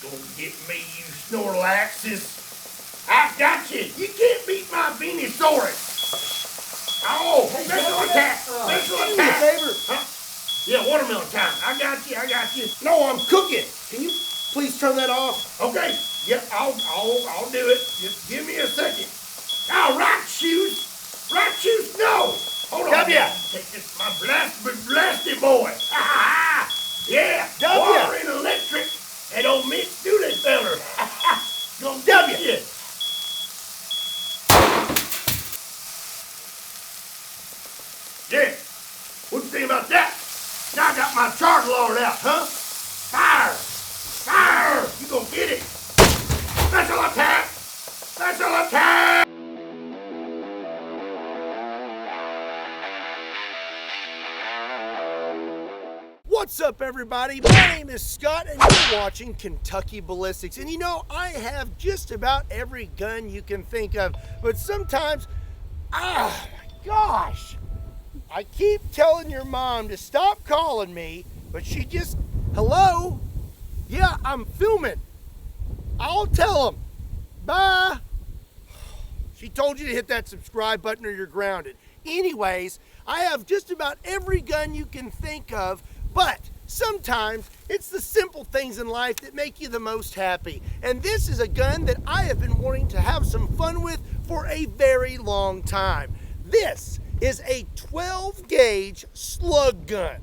Gonna get me, you Snorlaxes. I got you. You can't beat my Venusaurus. Oh, special attack. Special attack. Favor. Huh? Yeah, watermelon time. I got you. I got you. No, I'm cooking. Can you please turn that off? Okay. Yep, I'll do it. Just give me a second. Oh, rock shoes. Rock shoes. No. Hold on. W. Take this, my blasty boy. Yeah. W. Water and electric. They don't mix, do they, feller? Gonna W. you. Yeah. What you think about that? Now I got my charge lowered out, huh? Fire! Fire! You gonna get it? Special attack! Special attack! What's up, everybody? My name is Scott, and you're watching Kentucky Ballistics. And you know, I have just about every gun you can think of, but sometimes, my gosh, I keep telling your mom to stop calling me, but she just, hello? Yeah, I'm filming. I'll tell them. Bye. She told you to hit that subscribe button or you're grounded. Anyways, I have just about every gun you can think of, but sometimes it's the simple things in life that make you the most happy. And this is a gun that I have been wanting to have some fun with for a very long time. This is a 12 gauge slug gun.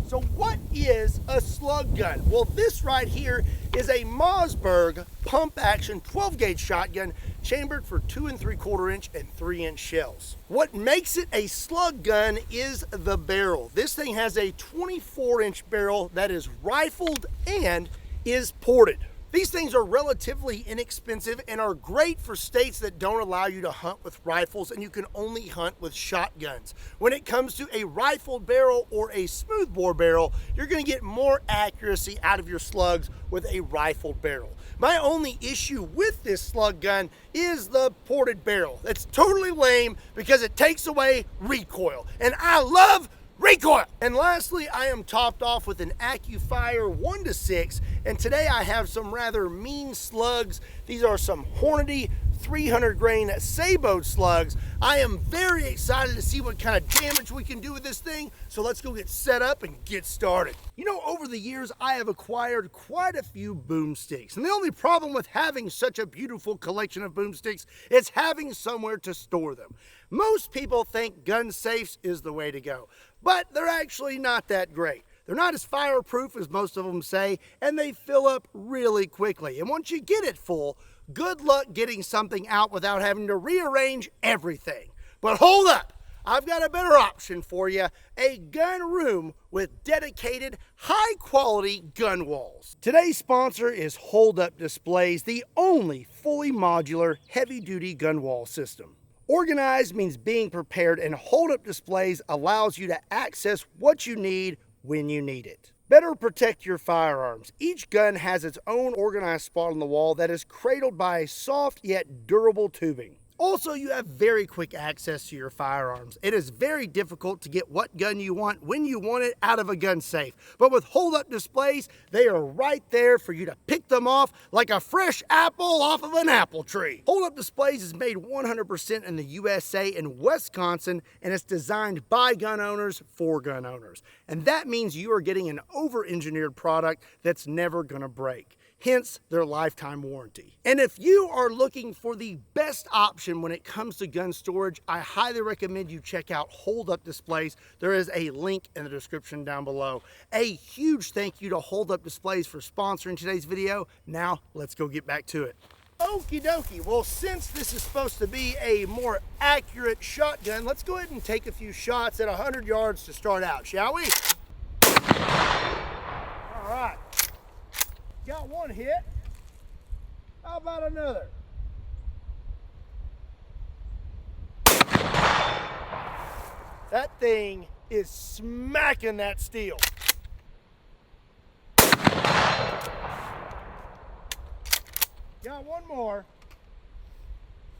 So what is a slug gun? Well, this right here is a Mossberg pump action 12 gauge shotgun chambered for 2 3/4 inch and 3-inch shells. What makes it a slug gun is the barrel. This thing has a 24-inch barrel that is rifled and is ported. These things are relatively inexpensive and are great for states that don't allow you to hunt with rifles and you can only hunt with shotguns. When it comes to a rifled barrel or a smoothbore barrel, you're going to get more accuracy out of your slugs with a rifled barrel. My only issue with this slug gun is the ported barrel. That's totally lame because it takes away recoil, and I love recoil. And lastly, I am topped off with an AccuFire 1-6, and today I have some rather mean slugs. These are some Hornady 300 grain sabot slugs. I am very excited to see what kind of damage we can do with this thing, so let's go get set up and get started. You know, over the years I have acquired quite a few boomsticks, and the only problem with having such a beautiful collection of boomsticks is having somewhere to store them. Most people think gun safes is the way to go, but they're actually not that great. They're not as fireproof as most of them say, and they fill up really quickly. And once you get it full, good luck getting something out without having to rearrange everything. But hold up, I've got a better option for you, a gun room with dedicated, high-quality gun walls. Today's sponsor is Hold Up Displays, the only fully modular, heavy-duty gun wall system. Organized means being prepared, and Hold Up Displays allows you to access what you need when you need it. Better protect your firearms. Each gun has its own organized spot on the wall that is cradled by a soft yet durable tubing. Also, you have very quick access to your firearms. It is very difficult to get what gun you want when you want it out of a gun safe. But with hold-up displays, they are right there for you to pick them off like a fresh apple off of an apple tree. Hold-up displays is made 100% in the USA and Wisconsin, and it's designed by gun owners for gun owners. And that means you are getting an over-engineered product that's never gonna break. Hence their lifetime warranty. And if you are looking for the best option when it comes to gun storage, I highly recommend you check out Hold Up Displays. There is a link in the description down below. A huge thank you to Hold Up Displays for sponsoring today's video. Now let's go get back to it. Okie dokie, well, since this is supposed to be a more accurate shotgun, let's go ahead and take a few shots at 100 yards to start out, shall we? All right. Got one hit. How about another? That thing is smacking that steel. Got one more.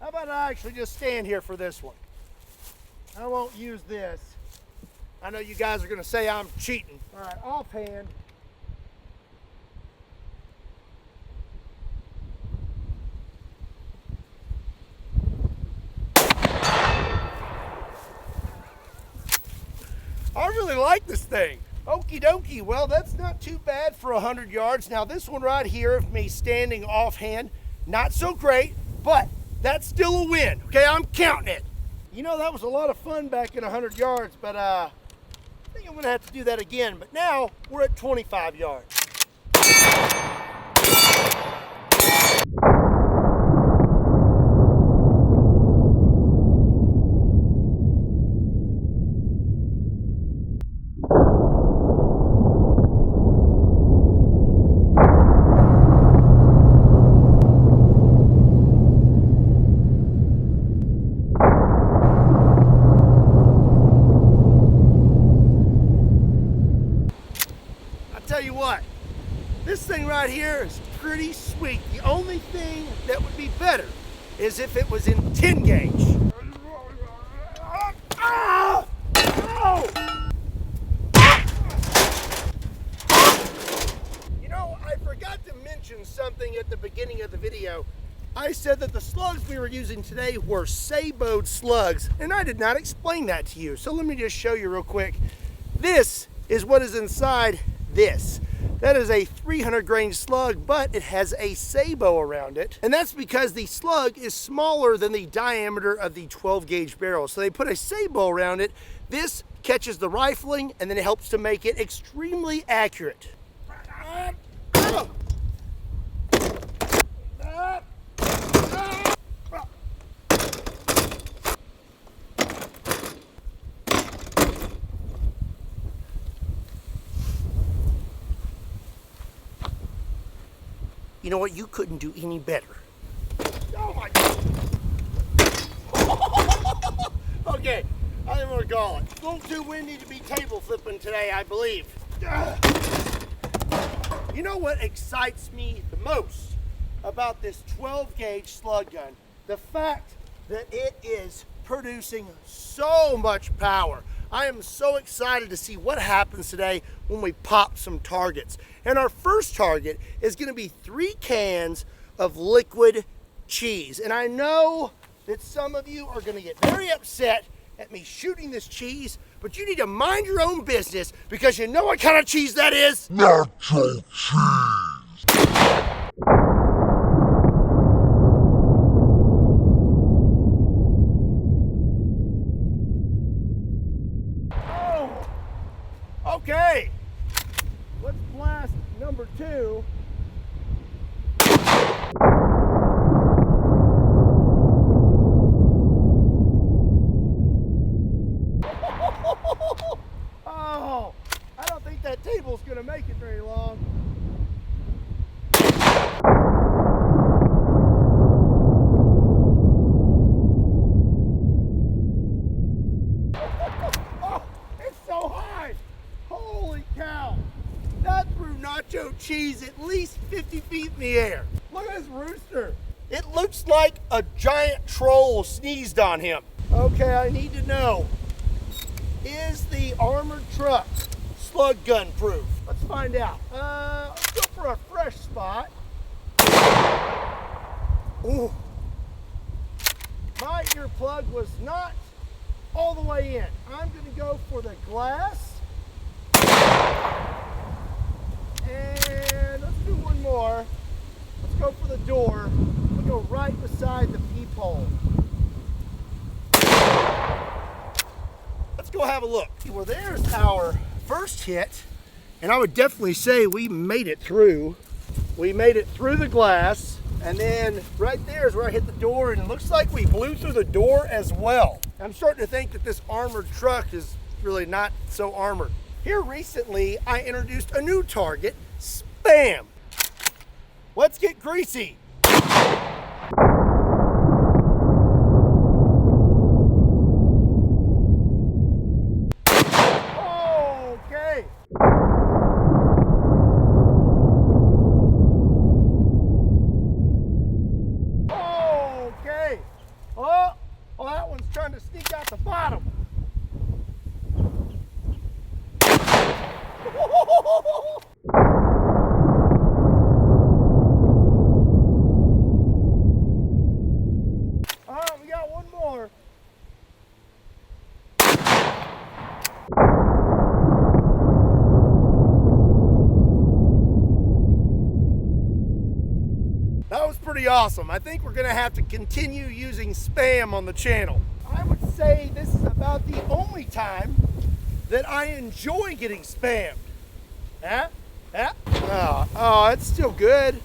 How about I actually just stand here for this one? I won't use this. I know you guys are going to say I'm cheating. All right, offhand. I really like this thing. Okie dokie, well, that's not too bad for 100 yards. Now this one right here, of me standing offhand, not so great, but that's still a win. Okay, I'm counting it. You know, that was a lot of fun back in 100 yards, but I think I'm gonna have to do that again. But now we're at 25 yards. Tell you what, this thing right here is pretty sweet. The only thing that would be better is if it was in 10 gauge. You know, I forgot to mention something at the beginning of the video. I said that the slugs we were using today were saboed slugs, and I did not explain that to you. So let me just show you real quick. This is what is inside this. That is a 300 grain slug, but it has a sabot around it. And that's because the slug is smaller than the diameter of the 12 gauge barrel. So they put a sabot around it. This catches the rifling, and then it helps to make it extremely accurate. You know what? You couldn't do any better. Oh my God. Okay, I think I'm gonna call it. It's a little too windy to be table flipping today, I believe. You know what excites me the most about this 12 gauge slug gun? The fact that it is producing so much power. I am so excited to see what happens today when we pop some targets. And our first target is going to be 3 cans of liquid cheese. And I know that some of you are going to get very upset at me shooting this cheese, but you need to mind your own business, because you know what kind of cheese that is? Natural cheese. Okay, let's blast number 2. Oh, I don't think that table's gonna make it very long. Oh, it's so high. Holy cow! That threw nacho cheese at least 50 feet in the air. Look at this rooster. It looks like a giant troll sneezed on him. Okay, I need to know, is the armored truck slug gun proof? Let's find out. Let's go for a fresh spot. Ooh. My earplug was not all the way in. I'm gonna go for the glass. And let's do one more. Let's go for the door. We'll go right beside the peephole. Let's go have a look. Well, there's our first hit, and I would definitely say we made it through. We made it through the glass, and then right there is where I hit the door, and it looks like we blew through the door as well. I'm starting to think that this armored truck is really not so armored. Here recently, I introduced a new target, Spam. Let's get greasy. Okay. Okay. Oh, that one's trying to sneak out the bottom. pretty awesome. I think we're gonna have to continue using Spam on the channel. I would say this is about the only time that I enjoy getting spammed. Huh? Huh? Oh, it's still good.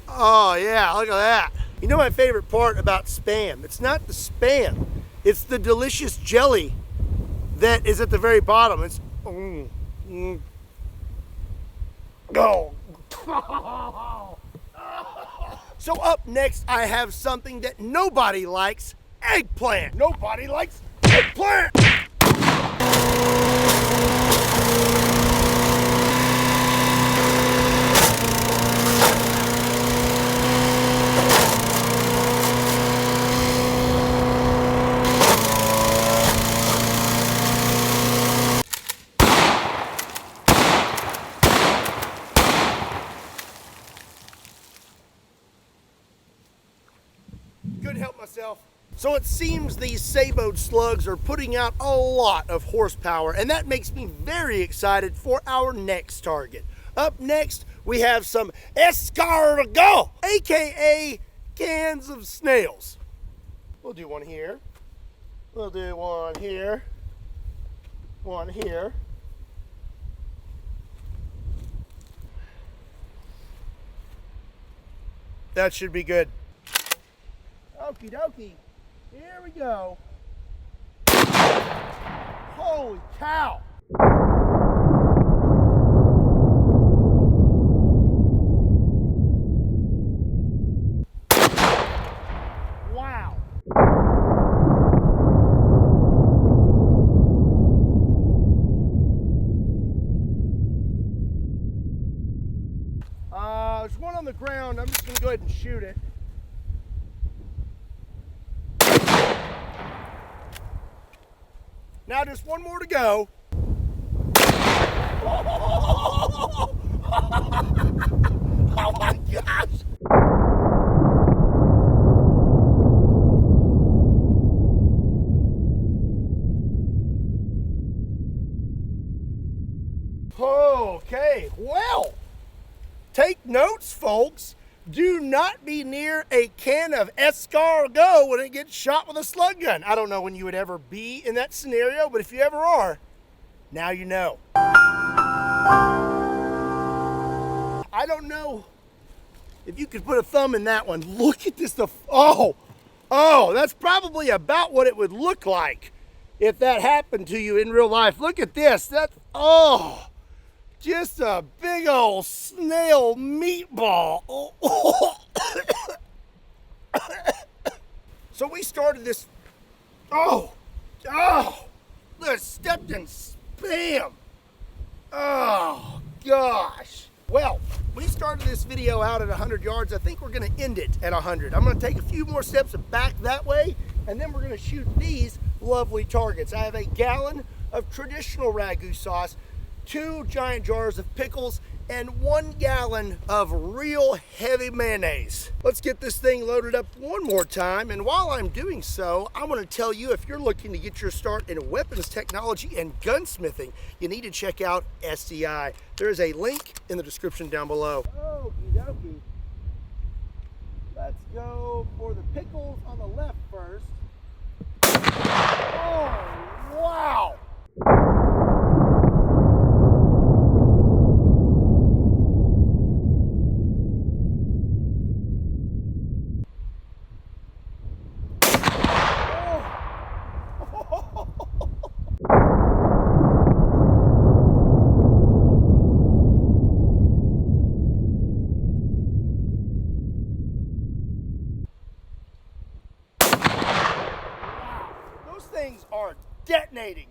Oh yeah, look at that. You know my favorite part about Spam? It's not the Spam. It's the delicious jelly that is at the very bottom. It's Oh. So up next, I have something that nobody likes: eggplant. Nobody likes eggplant. Couldn't help myself. So it seems these saboed slugs are putting out a lot of horsepower, and that makes me very excited for our next target. Up next, we have some escargot, aka cans of snails. We'll do one here. We'll do one here. One here. That should be good. Okie dokie, here we go. Holy cow. Wow. There's one on the ground. I'm just gonna go ahead and shoot it. Now just one more to go. Oh my gosh. Okay, well, take notes, folks. Do not be near a can of escargot when it gets shot with a slug gun. I don't know when you would ever be in that scenario, but if you ever are, now you know. I don't know if you could put a thumb in that one. Look at this. Oh, that's probably about what it would look like if that happened to you in real life. Look at this. Just a big old snail meatball. So we started this. Let's stepped in spam. Oh gosh. Well, we started this video out at 100 yards. I think we're gonna end it at 100. I'm gonna take a few more steps back that way, and then we're gonna shoot these lovely targets. I have a gallon of traditional ragu sauce, 2 giant jars of pickles, and 1 gallon of real heavy mayonnaise. Let's get this thing loaded up one more time, and while I'm doing so, I want to tell you, if you're looking to get your start in weapons technology and gunsmithing, you need to check out SCI. There is a link in the description down below. Okie dokie. Let's go for the pickles on the left first. Oh, wow! Those things are detonating.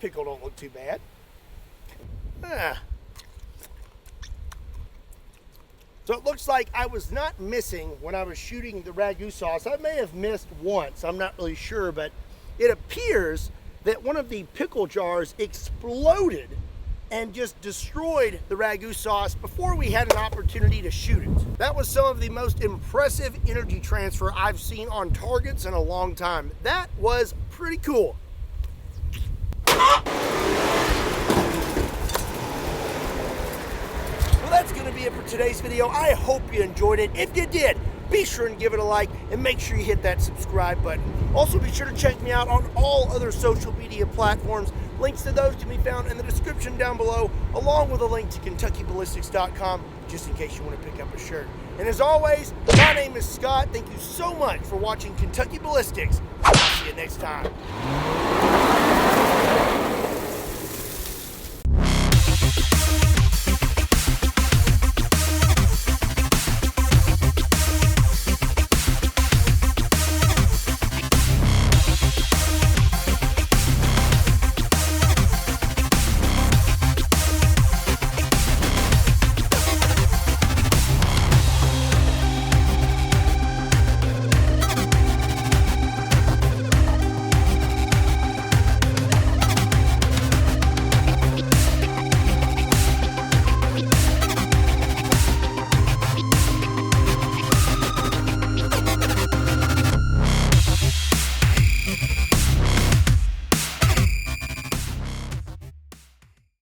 Pickle don't look too bad. So it looks like I was not missing when I was shooting the ragu sauce. I may have missed once, I'm not really sure, but it appears that one of the pickle jars exploded and just destroyed the ragu sauce before we had an opportunity to shoot it. That was some of the most impressive energy transfer I've seen on targets in a long time. That was pretty cool. Well, that's going to be it for today's video. I hope you enjoyed it. If you did, be sure and give it a like and make sure you hit that subscribe button. Also, be sure to check me out on all other social media platforms. Links to those can be found in the description down below, along with a link to KentuckyBallistics.com, just in case you want to pick up a shirt. And as always, my name is Scott. Thank you so much for watching Kentucky Ballistics. I'll see you next time.